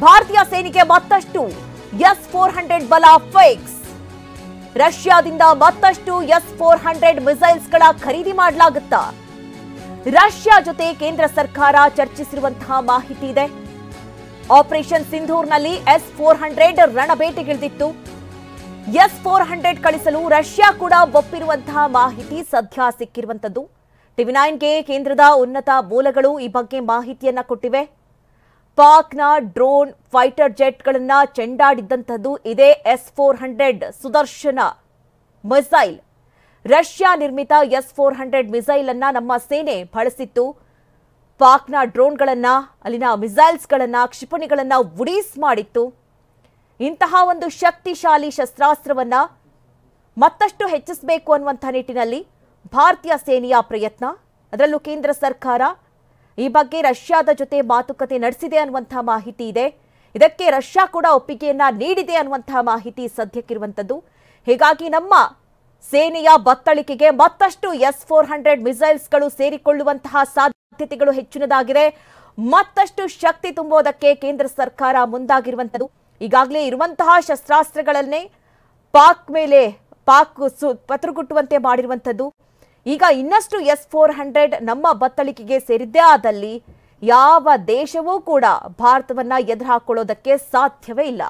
ಭಾರತೀಯ ಸೇನೆಗೆ ಮತ್ತಷ್ಟು S-400 ಬಲ ಫಿಕ್ಸ್. ರಷ್ಯಾದಿಂದ ಮತ್ತಷ್ಟು S-400 ಮಿಸೈಲ್ಸ್ಗಳ ಖರೀದಿ ಮಾಡಲಾಗುತ್ತಾ? ರಷ್ಯಾ ಜೊತೆ ಕೇಂದ್ರ ಸರ್ಕಾರ ಚರ್ಚಿಸಿರುವಂತಹ ಮಾಹಿತಿ ಇದೆ. Operation ಸಿಂಧೂರ್ನಲ್ಲಿ S-400 ರಣಬೇಟೆಗಿಳಿದಿತ್ತು. S-400 ಕಳಿಸಲು ರಷ್ಯಾ ಕೂಡ ಒಪ್ಪಿರುವಂತಹ ಮಾಹಿತಿ ಸದ್ಯ ಸಿಕ್ಕಿರುವಂತದ್ದು. TV9ಗೆ ಕೇಂದ್ರದ ಉನ್ನತ ಮೂಲಗಳು ಈ ಬಗ್ಗೆ ಮಾಹಿತಿಯನ್ನ ಕೊಟ್ಟಿವೆ. ಪಾಕ್ನ ಡ್ರೋನ್ ಫೈಟರ್ ಜೆಟ್ಗಳನ್ನ ಚೆಂಡಾಡಿದ್ದಂಥದ್ದು ಇದೇ S-400 ಸುದರ್ಶನ ಮಿಸೈಲ್. ರಷ್ಯಾ ನಿರ್ಮಿತ S-400 ಮಿಸೈಲ್ ಅನ್ನ ನಮ್ಮ ಸೇನೆ ಬಳಸಿತ್ತು. ಪಾಕ್ನ ಡ್ರೋನ್ಗಳನ್ನ, ಅಲ್ಲಿನ ಮಿಸೈಲ್ಸ್ಗಳನ್ನ, ಕ್ಷಿಪಣಿಗಳನ್ನ ಉಡೀಸ್ ಮಾಡಿತ್ತು. ಇಂತಹ ಒಂದು ಶಕ್ತಿಶಾಲಿ ಶಸ್ತ್ರಾಸ್ತ್ರವನ್ನ ಮತ್ತಷ್ಟು ಹೆಚ್ಚಿಸಬೇಕು ಅನ್ನುವಂಥ ನಿಟ್ಟಿನಲ್ಲಿ ಭಾರತೀಯ ಸೇನೆಯ ಪ್ರಯತ್ನ. ಅದರಲ್ಲೂ ಕೇಂದ್ರ ಸರ್ಕಾರ ಈ ಬಗ್ಗೆ ರಷ್ಯಾದ ಜೊತೆ ಮಾತುಕತೆ ನಡೆಸಿದೆ ಅನ್ನುವಂಥ ಮಾಹಿತಿ ಇದೆ. ಇದಕ್ಕೆ ರಷ್ಯಾ ಕೂಡ ಒಪ್ಪಿಗೆಯನ್ನ ನೀಡಿದೆ ಅನ್ನುವಂಥ ಮಾಹಿತಿ ಸದ್ಯಕ್ಕಿರುವಂಥದ್ದು. ಹೀಗಾಗಿ ನಮ್ಮ ಸೇನೆಯ ಬತ್ತಳಿಕೆಗೆ ಮತ್ತಷ್ಟು S-400 ಮಿಸೈಲ್ಸ್ಗಳು ಸೇರಿಕೊಳ್ಳುವಂತಹ ಸಾಧ್ಯತೆಗಳು ಹೆಚ್ಚಿನದಾಗಿದೆ. ಮತ್ತಷ್ಟು ಶಕ್ತಿ ತುಂಬೋದಕ್ಕೆ ಕೇಂದ್ರ ಸರ್ಕಾರ ಮುಂದಾಗಿರುವಂಥದ್ದು. ಈಗಾಗಲೇ ಇರುವಂತಹ ಶಸ್ತ್ರಾಸ್ತ್ರಗಳನ್ನೇ ಪಾಕ್ ಪತ್ರಗುಟ್ಟುವಂತೆ ಮಾಡಿರುವಂಥದ್ದು. ಈಗ ಇನ್ನಷ್ಟು S-400 ನಮ್ಮ ಬತ್ತಳಿಕೆಗೆ ಸೇರಿದ್ದೇ ಆದಲ್ಲಿ ಯಾವ ದೇಶವೂ ಕೂಡ ಭಾರತವನ್ನ ಎದುರು ಹಾಕೊಳ್ಳೋದಕ್ಕೆ ಸಾಧ್ಯವೇ ಇಲ್ಲ.